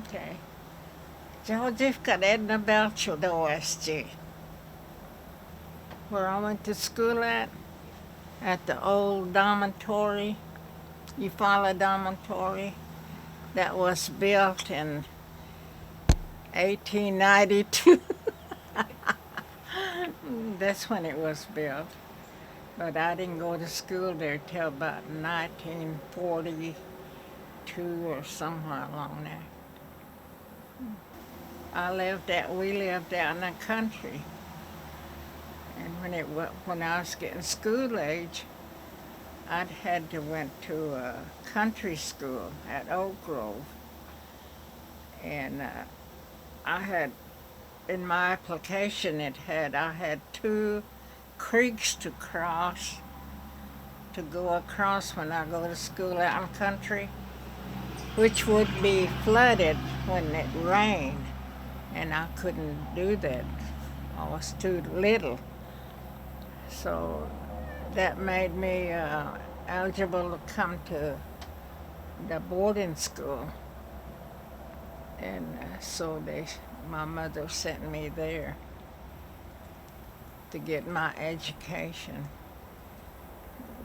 Okay. Georgivka Edna Belcher do OSG. Where I went to school at the old dormitory, Eufaula dormitory, that was built in 1892. That's when it was built. But I didn't go to school there till about 1942 or somewhere along there. We lived out in the country. And when I was getting school age, I'd had to went to a country school at Oak Grove. And I had, in my application, I had 2 creeks to cross, to go across when I go to school out in country, which would be flooded when it rained. And I couldn't do that. I was too little. So that made me eligible to come to the boarding school. And my mother sent me there to get my education,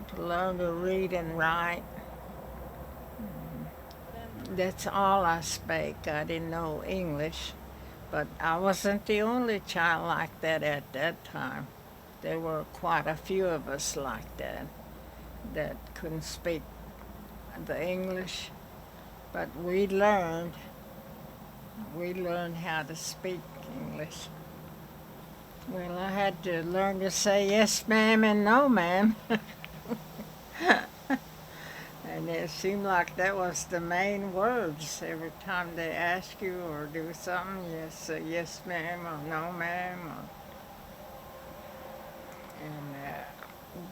to learn to read and write. That's all I spake. I didn't know English, but I wasn't the only child like that at that time. There were quite a few of us like that couldn't speak the English, but we learned how to speak English. Well, I had to learn to say yes, ma'am, and no, ma'am. And it seemed like that was the main words every time they ask you or do something. Yes, say yes, ma'am, or no, ma'am. And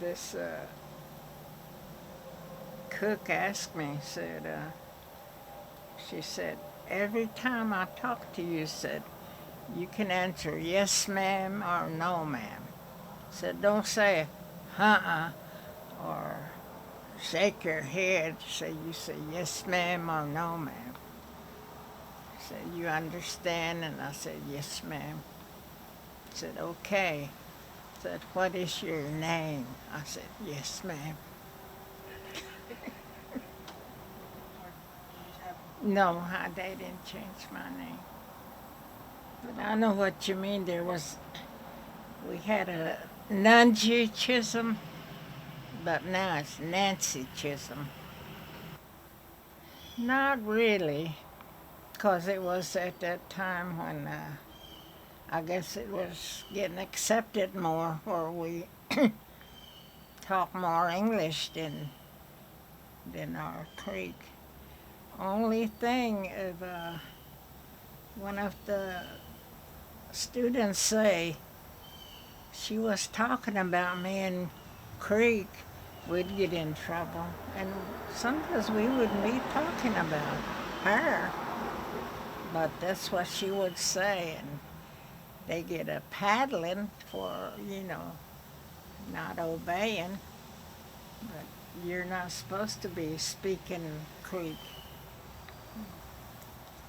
this cook asked me, she said, every time I talk to you, said, you can answer yes, ma'am, or no, ma'am. Said, don't say, or shake your head. You say yes, ma'am, or no, ma'am. Said, you understand? And I said, yes, ma'am. Said, okay. Said, what is your name? I said, yes, ma'am. No, they didn't change my name. But I know what you mean. We had a Nunji Chisholm, but now it's Nancy Chisholm. Not really, because it was at that time when I guess it was getting accepted more, where we talk more English than our Creek. Only thing is, one of the students say she was talking about me in Creek, we'd get in trouble, and sometimes we wouldn't be talking about her, but that's what she would say, and they get a paddling for, not obeying, but you're not supposed to be speaking Creek.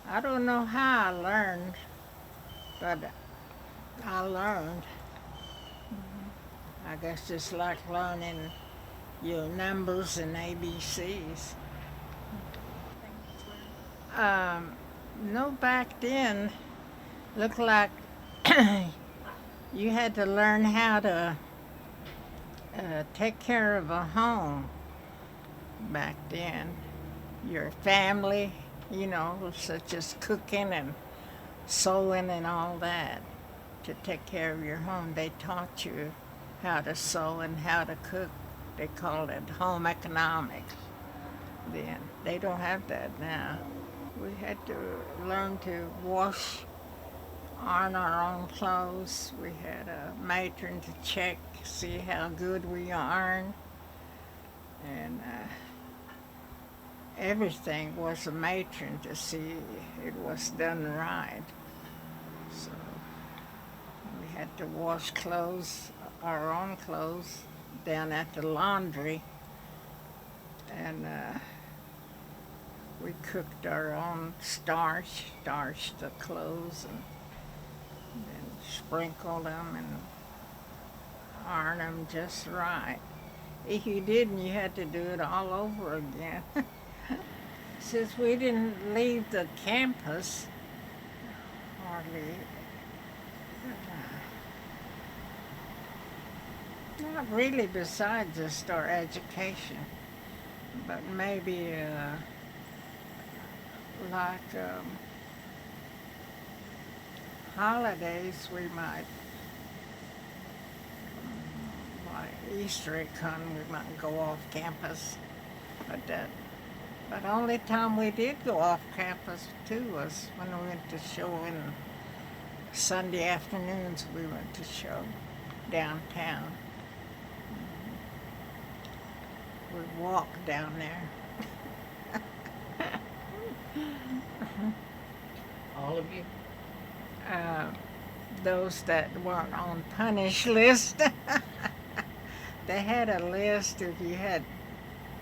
I don't know how I learned, but I learned. I guess just like learning your numbers and ABCs. No, back then, looked like you had to learn how to take care of a home back then. Your family, such as cooking and sewing and all that, to take care of your home. They taught you how to sew and how to cook. They called it home economics then. They don't have that now. We had to learn to iron our own clothes. We had a matron to check, see how good we ironed. And everything was a matron to see it was done right. So we had to wash our own clothes, down at the laundry. And We cooked our own starch, starched the clothes, and then sprinkled them and ironed them just right. If you didn't, you had to do it all over again. Since we didn't leave the campus, hardly, not really besides just our education, but maybe like holidays we might, like Easter egg hunt, we might go off campus, but the only time we did go off campus too was when we went to show in Sunday afternoons. We went to show downtown. We walked down there. All of you? Those that weren't on punish list. They had a list if you had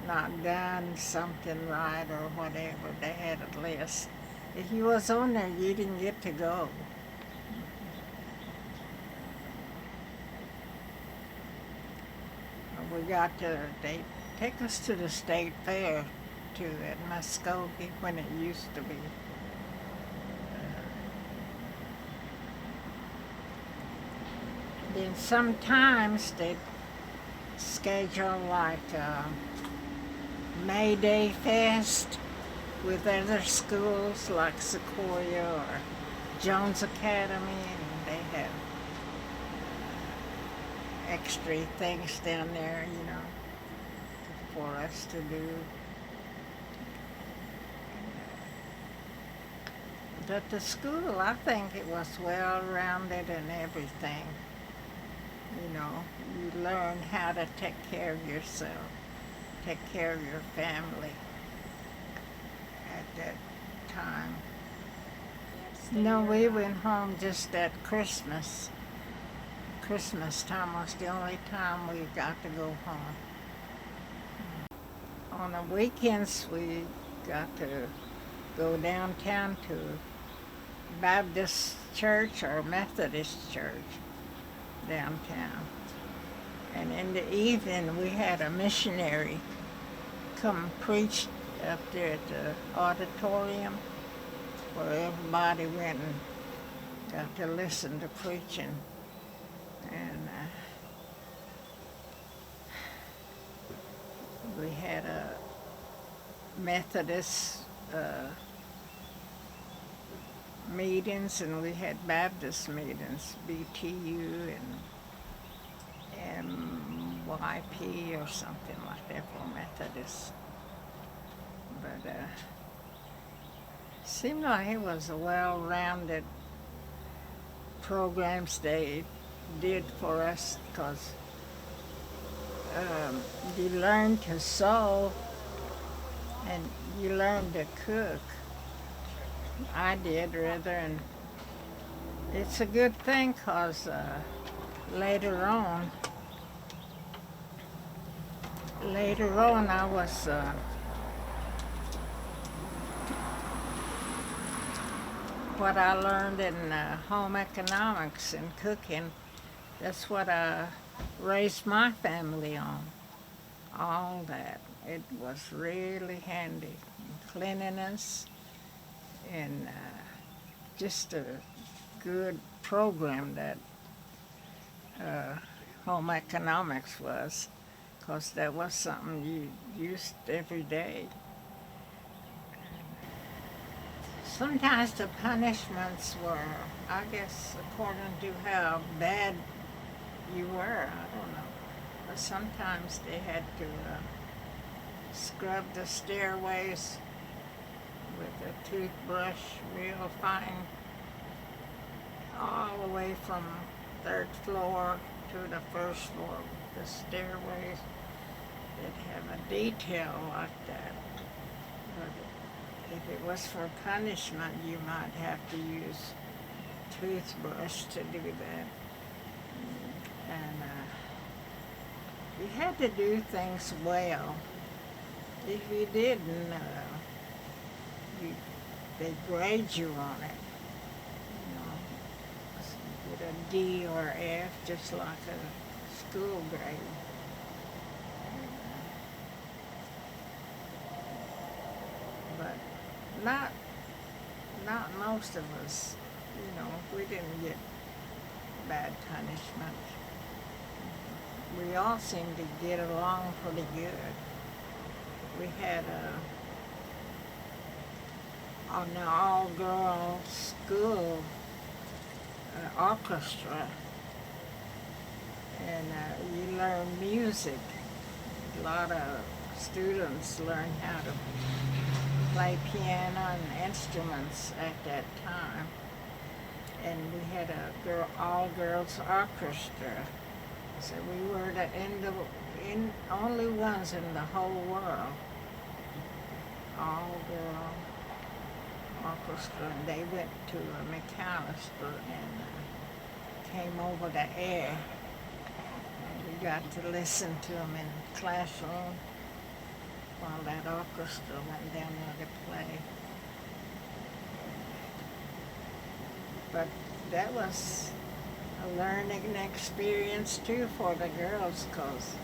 not done something right or whatever. They had a list. If you was on there, you didn't get to go. They take us to the state fair too at Muskogee when it used to be. Then sometimes they'd schedule like May Day Fest with other schools like Sequoia or Jones Academy, and they have extra things down there, for us to do. But the school, I think it was well-rounded and everything. You learn how to take care of yourself, take care of your family at that time. No, we went home just at Christmas. Christmas time was the only time we got to go home. On the weekends, we got to go downtown to Baptist church or Methodist church downtown. And in the evening, we had a missionary come preach up there at the auditorium where everybody went and got to listen to preaching. And we had a Methodist meetings, and we had Baptist meetings, BTU and MYP or something like that for Methodists. But seemed like it was a well-rounded programs they did for us, because you learn to sew and you learn to cook. I did rather, and it's a good thing, because later on I was what I learned in home economics and cooking, that's what I raised my family on. All that. It was really handy. Cleanliness and just a good program that home economics was, because that was something you used every day. Sometimes the punishments were, I guess, according to how bad you were, I don't know. But sometimes they had to scrub the stairways with a toothbrush real fine, all the way from third floor to the first floor with the stairways. They'd have a detail like that. But if it was for punishment, you might have to use toothbrush to do that. And you had to do things well. If you didn't, you, they grade you on it. You know, with a D or F, just like a school grade. But not not most of us. You know, we didn't get bad punishment. We all seemed to get along pretty good. We had an all-girls school orchestra, and you learn music. A lot of students learn how to play piano and instruments at that time. And we had a all-girls orchestra. So we were the only ones in the whole world, all-girl orchestra. And they went to McAllister and came over the air. And we got to listen to them in the classroom while that orchestra went down there to play. But that was a learning experience too for the girls, because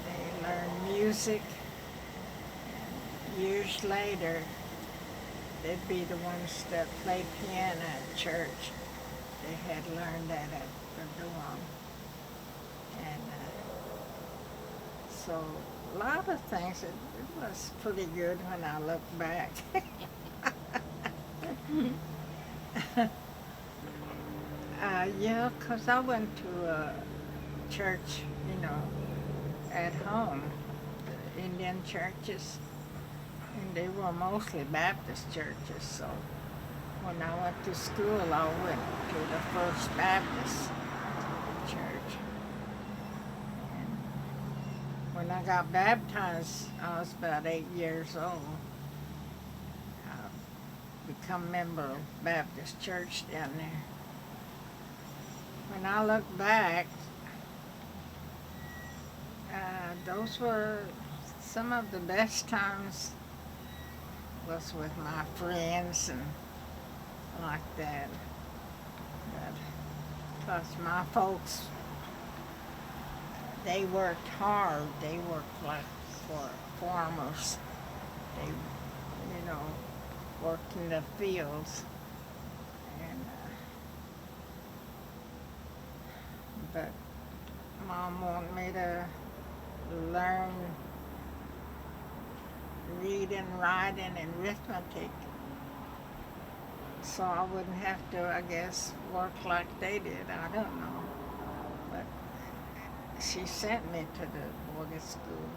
they learned music, and years later they'd be the ones that played piano at church. They had learned that at the dorm. And so a lot of things, it was pretty good when I look back. Yeah, 'cause I went to a church, you know, at home, the Indian churches, and they were mostly Baptist churches. So when I went to school, I went to the First Baptist church. And when I got baptized, I was about 8 years old. I become a member of Baptist church down there. When I look back, those were some of the best times was with my friends and like that. But because my folks, they worked hard. They worked like for farmers. They, you know, worked in the fields. And but Mom wanted me to learn reading, writing, and arithmetic, so I wouldn't have to, I guess, work like they did. I don't know. But she sent me to the boarding school,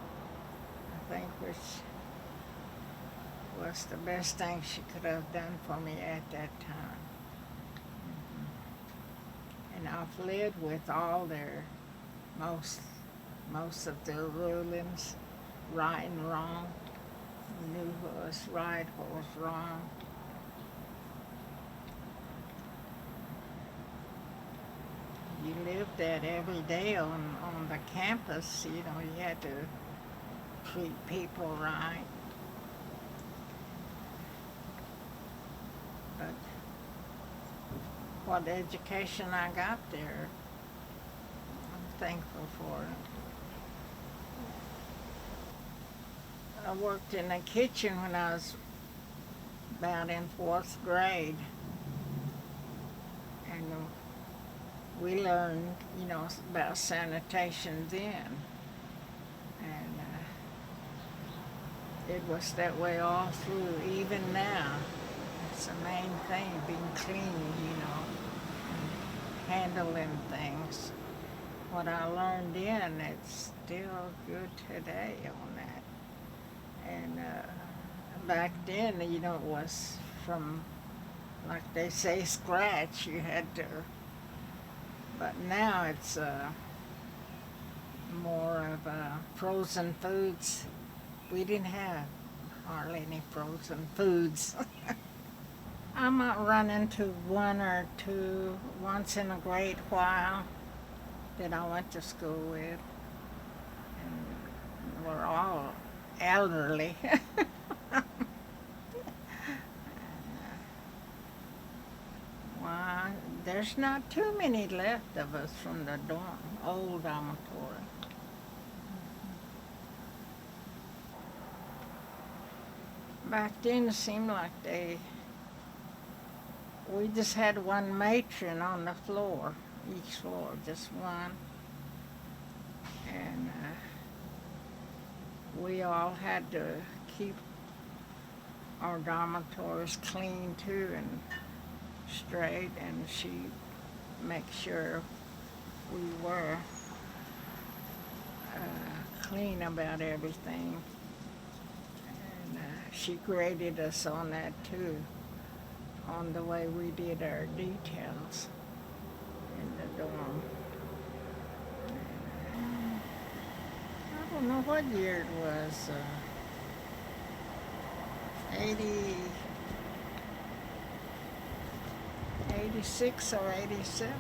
I think, which was the best thing she could have done for me at that time. And I've lived with all their, most of their rulings, right and wrong. Knew what was right, what was wrong. You lived that every day on the campus. You know, you had to treat people right. But what education I got there, I'm thankful for it. I worked in the kitchen when I was about in 4th grade. And we learned, you know, about sanitation then. And it was that way all through, even now. It's the main thing, being clean, you know, and handling things. What I learned then, it's still good today on that. And back then, you know, it was from, like they say, scratch. You had to, but now it's more of frozen foods. We didn't have hardly any frozen foods. I might run into one or two once in a great while that I went to school with. And we're all elderly. there's not too many left of us from the dorm, old dormitory. Back then it seemed like we just had one matron on the floor, each floor, just one. And we all had to keep our dormitories clean too and straight, and she'd make sure we were clean about everything. And she graded us on that too, on the way we did our details in the dorm. And, I don't know what year it was, 86 or 87.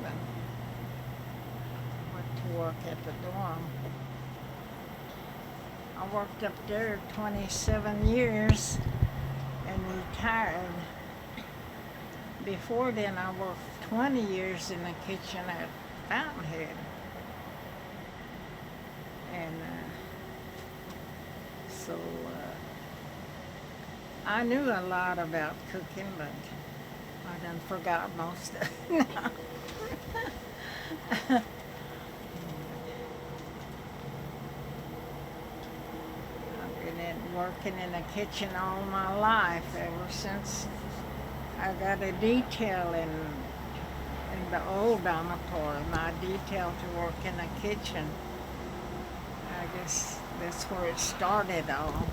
Went to work at the dorm. I worked up there 27 years and retired. Before then, I worked 20 years in the kitchen at Fountainhead. And so I knew a lot about cooking, but I done forgot most of it now. I've been working in the kitchen all my life, ever since I got a detail in the old dormitory, my detail to work in the kitchen. I guess that's where it started all.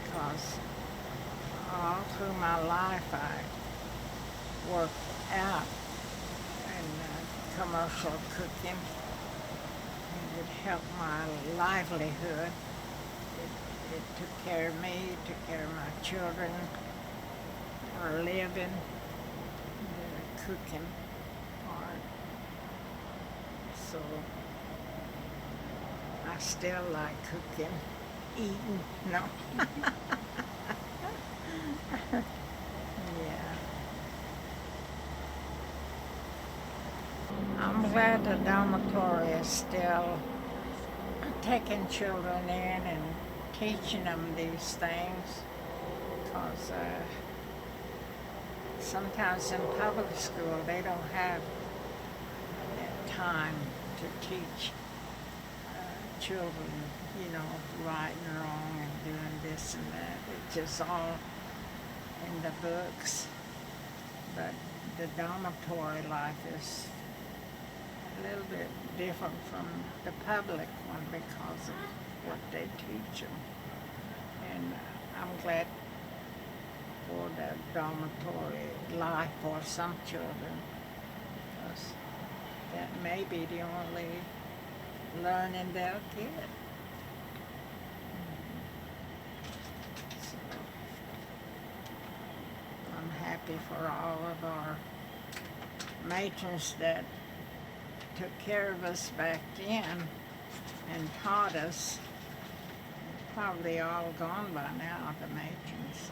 Because all through my life I worked out in commercial cooking. It helped my livelihood. It took care of me, took care of my children, our living, the cooking part. So I still like cooking, eating, no. Yeah. I'm glad the dormitory is still taking children in and teaching them these things, because sometimes in public school they don't have that time to teach children, right and wrong and doing this and that. It's just all in the books. But the dormitory life is a little bit different from the public one because of what they teach them. And I'm glad for the dormitory life for some children, because that may be the only learning they'll get. So I'm happy for all of our matrons that took care of us back then and taught us. Probably all gone by now, the matrons.